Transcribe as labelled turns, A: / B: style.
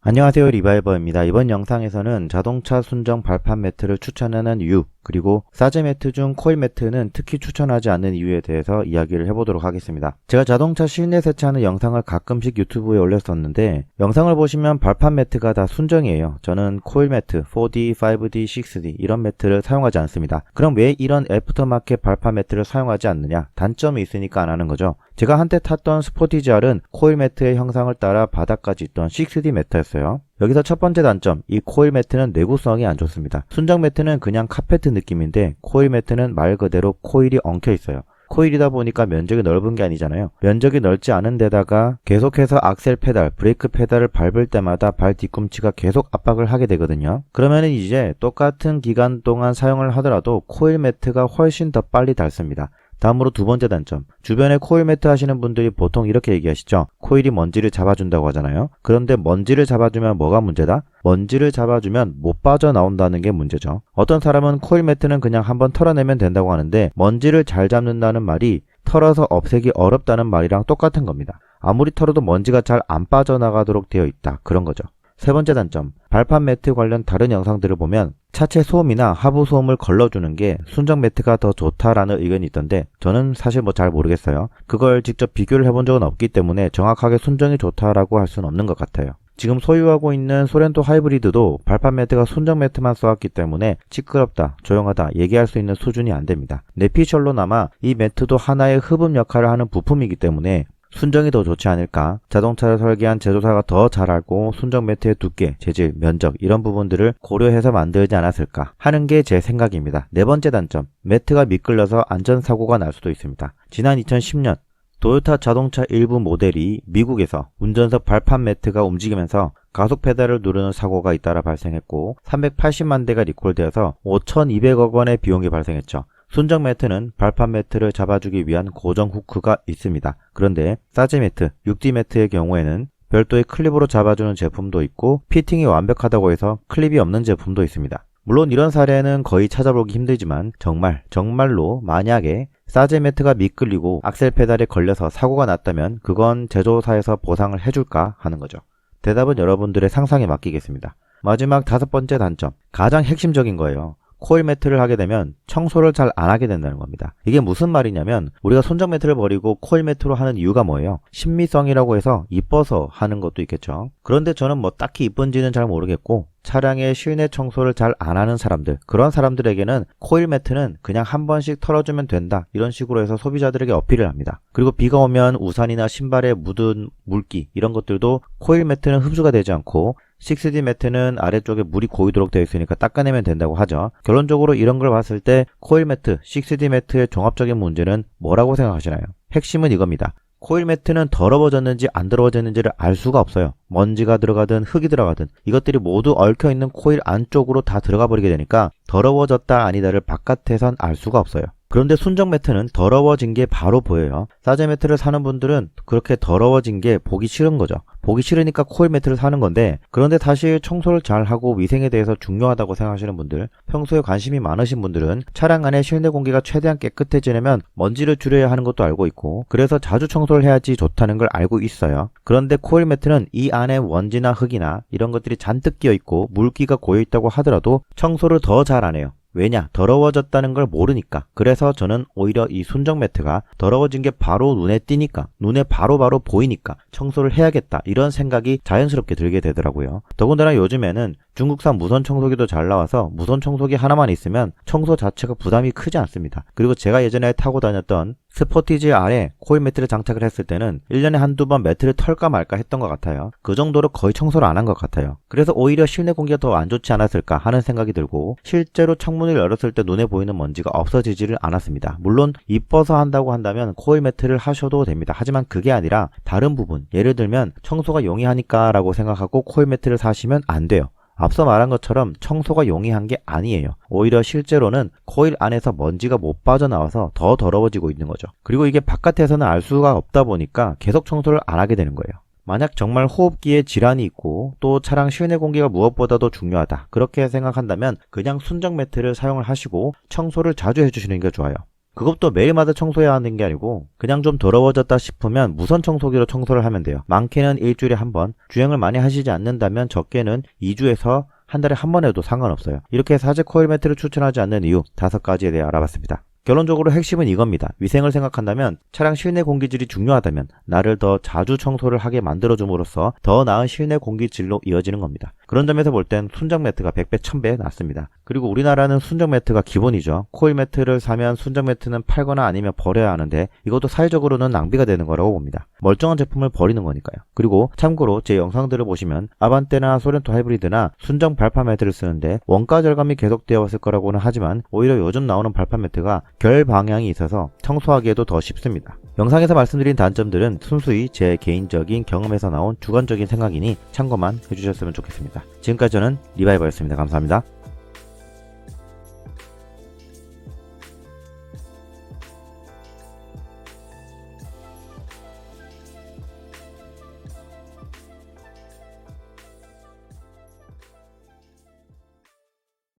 A: 안녕하세요, 리바이버입니다. 이번 영상에서는 자동차 순정 발판 매트를 추천하는 이유, 그리고 사제 매트 중 코일 매트는 특히 추천하지 않는 이유에 대해서 이야기를 해보도록 하겠습니다. 제가 자동차 실내 세차하는 영상을 가끔씩 유튜브에 올렸었는데 영상을 보시면 발판 매트가 다 순정이에요. 저는 코일 매트 4D, 5D, 6D 이런 매트를 사용하지 않습니다. 그럼 왜 이런 애프터마켓 발판 매트를 사용하지 않느냐? 단점이 있으니까 안 하는 거죠. 제가 한때 탔던 스포티지 R은 코일 매트의 형상을 따라 바닥까지 있던 6D 매트였어요. 여기서 첫 번째 단점, 이 코일 매트는 내구성이 안 좋습니다. 순정 매트는 그냥 카페트 느낌인데 코일 매트는 말 그대로 코일이 엉켜 있어요. 코일이다 보니까 면적이 넓은 게 아니잖아요. 면적이 넓지 않은 데다가 계속해서 악셀 페달, 브레이크 페달을 밟을 때마다 발 뒤꿈치가 계속 압박을 하게 되거든요. 그러면은 이제 똑같은 기간 동안 사용을 하더라도 코일 매트가 훨씬 더 빨리 닳습니다. 다음으로 두 번째 단점, 주변에 코일 매트 하시는 분들이 보통 이렇게 얘기하시죠. 코일이 먼지를 잡아준다고 하잖아요. 그런데 먼지를 잡아주면 뭐가 문제다? 먼지를 잡아주면 못 빠져나온다는 게 문제죠. 어떤 사람은 코일 매트는 그냥 한번 털어내면 된다고 하는데 먼지를 잘 잡는다는 말이 털어서 없애기 어렵다는 말이랑 똑같은 겁니다. 아무리 털어도 먼지가 잘 안 빠져나가도록 되어 있다, 그런 거죠. 세 번째 단점, 발판 매트 관련 다른 영상들을 보면 차체 소음이나 하부 소음을 걸러주는 게 순정 매트가 더 좋다라는 의견이 있던데 저는 사실 잘 모르겠어요. 그걸 직접 비교를 해본 적은 없기 때문에 정확하게 순정이 좋다라고 할 수는 없는 것 같아요. 지금 소유하고 있는 소렌토 하이브리드도 발판 매트가 순정 매트만 써왔기 때문에 시끄럽다, 조용하다 얘기할 수 있는 수준이 안 됩니다. 내 피셜로나마 이 매트도 하나의 흡음 역할을 하는 부품이기 때문에 순정이 더 좋지 않을까? 자동차를 설계한 제조사가 더 잘 알고 순정 매트의 두께, 재질, 면적 이런 부분들을 고려해서 만들지 않았을까 하는 게 제 생각입니다. 네 번째 단점, 매트가 미끌려서 안전사고가 날 수도 있습니다. 지난 2010년 도요타 자동차 일부 모델이 미국에서 운전석 발판 매트가 움직이면서 가속 페달을 누르는 사고가 잇따라 발생했고 380만 대가 리콜되어서 5,200억 원의 비용이 발생했죠. 순정 매트는 발판 매트를 잡아주기 위한 고정 후크가 있습니다. 그런데 사제 매트, 6D 매트의 경우에는 별도의 클립으로 잡아주는 제품도 있고 피팅이 완벽하다고 해서 클립이 없는 제품도 있습니다. 물론 이런 사례는 거의 찾아보기 힘들지만 정말로 만약에 사제 매트가 미끌리고 악셀 페달에 걸려서 사고가 났다면 그건 제조사에서 보상을 해줄까 하는 거죠. 대답은 여러분들의 상상에 맡기겠습니다. 마지막 다섯 번째 단점, 가장 핵심적인 거예요. 코일 매트를 하게 되면 청소를 잘 안 하게 된다는 겁니다. 이게 무슨 말이냐면 우리가 순정 매트를 버리고 코일 매트로 하는 이유가 뭐예요? 신미성이라고 해서 이뻐서 하는 것도 있겠죠. 그런데 저는 딱히 이쁜지는 잘 모르겠고 차량의 실내 청소를 잘 안 하는 사람들, 그런 사람들에게는 코일 매트는 그냥 한 번씩 털어주면 된다 이런 식으로 해서 소비자들에게 어필을 합니다. 그리고 비가 오면 우산이나 신발에 묻은 물기 이런 것들도 코일 매트는 흡수가 되지 않고 6D 매트는 아래쪽에 물이 고이도록 되어 있으니까 닦아내면 된다고 하죠. 결론적으로 이런 걸 봤을 때 코일 매트, 6D 매트의 종합적인 문제는 뭐라고 생각하시나요? 핵심은 이겁니다. 코일 매트는 더러워졌는지 안 더러워졌는지를 알 수가 없어요. 먼지가 들어가든 흙이 들어가든 이것들이 모두 얽혀있는 코일 안쪽으로 다 들어가 버리게 되니까 더러워졌다 아니다를 바깥에선 알 수가 없어요. 그런데 순정 매트는 더러워진 게 바로 보여요. 사제 매트를 사는 분들은 그렇게 더러워진 게 보기 싫은 거죠. 보기 싫으니까 코일 매트를 사는 건데, 그런데 사실 청소를 잘 하고 위생에 대해서 중요하다고 생각하시는 분들, 평소에 관심이 많으신 분들은 차량 안에 실내 공기가 최대한 깨끗해지려면 먼지를 줄여야 하는 것도 알고 있고 그래서 자주 청소를 해야지 좋다는 걸 알고 있어요. 그런데 코일 매트는 이 안에 먼지나 흙이나 이런 것들이 잔뜩 끼어 있고 물기가 고여 있다고 하더라도 청소를 더 잘 안 해요. 왜냐? 더러워졌다는 걸 모르니까. 그래서 저는 오히려 이 순정 매트가 더러워진 게 바로 눈에 띄니까, 눈에 바로바로 보이니까 청소를 해야겠다 이런 생각이 자연스럽게 들게 되더라고요. 더군다나 요즘에는 중국산 무선 청소기도 잘 나와서 무선 청소기 하나만 있으면 청소 자체가 부담이 크지 않습니다. 그리고 제가 예전에 타고 다녔던 스포티지 R에 코일 매트를 장착을 했을 때는 1년에 한두 번 매트를 털까 말까 했던 것 같아요. 그 정도로 거의 청소를 안 한 것 같아요. 그래서 오히려 실내 공기가 더 안 좋지 않았을까 하는 생각이 들고 실제로 창문을 열었을 때 눈에 보이는 먼지가 없어지지를 않았습니다. 물론 이뻐서 한다고 한다면 코일 매트를 하셔도 됩니다. 하지만 그게 아니라 다른 부분, 예를 들면 청소가 용이하니까 라고 생각하고 코일 매트를 사시면 안 돼요. 앞서 말한 것처럼 청소가 용이한 게 아니에요. 오히려 실제로는 코일 안에서 먼지가 못 빠져나와서 더 더러워지고 있는 거죠. 그리고 이게 바깥에서는 알 수가 없다 보니까 계속 청소를 안 하게 되는 거예요. 만약 정말 호흡기에 질환이 있고 또 차량 실내 공기가 무엇보다도 중요하다 그렇게 생각한다면 그냥 순정 매트를 사용을 하시고 청소를 자주 해주시는 게 좋아요. 그것도 매일마다 청소해야 하는 게 아니고 그냥 좀 더러워졌다 싶으면 무선 청소기로 청소를 하면 돼요. 많게는 일주일에 한 번, 주행을 많이 하시지 않는다면 적게는 2주에서 한 달에 한 번 해도 상관없어요. 이렇게 사제 코일 매트를 추천하지 않는 이유 5가지에 대해 알아봤습니다. 결론적으로 핵심은 이겁니다. 위생을 생각한다면, 차량 실내 공기질이 중요하다면 나를 더 자주 청소를 하게 만들어줌으로써 더 나은 실내 공기질로 이어지는 겁니다. 그런 점에서 볼 땐 순정 매트가 100배 1000배 낫습니다. 그리고 우리나라는 순정 매트가 기본이죠. 코일 매트를 사면 순정 매트는 팔거나 아니면 버려야 하는데 이것도 사회적으로는 낭비가 되는 거라고 봅니다. 멀쩡한 제품을 버리는 거니까요. 그리고 참고로 제 영상들을 보시면 아반떼나 소렌토 하이브리드나 순정 발판 매트를 쓰는데 원가 절감이 계속되어 왔을 거라고는 하지만 오히려 요즘 나오는 발판 매트가 결 방향이 있어서 청소하기에도 더 쉽습니다. 영상에서 말씀드린 단점들은 순수히 제 개인적인 경험에서 나온 주관적인 생각이니 참고만 해주셨으면 좋겠습니다. 지금까지 저는 리바이버였습니다. 감사합니다.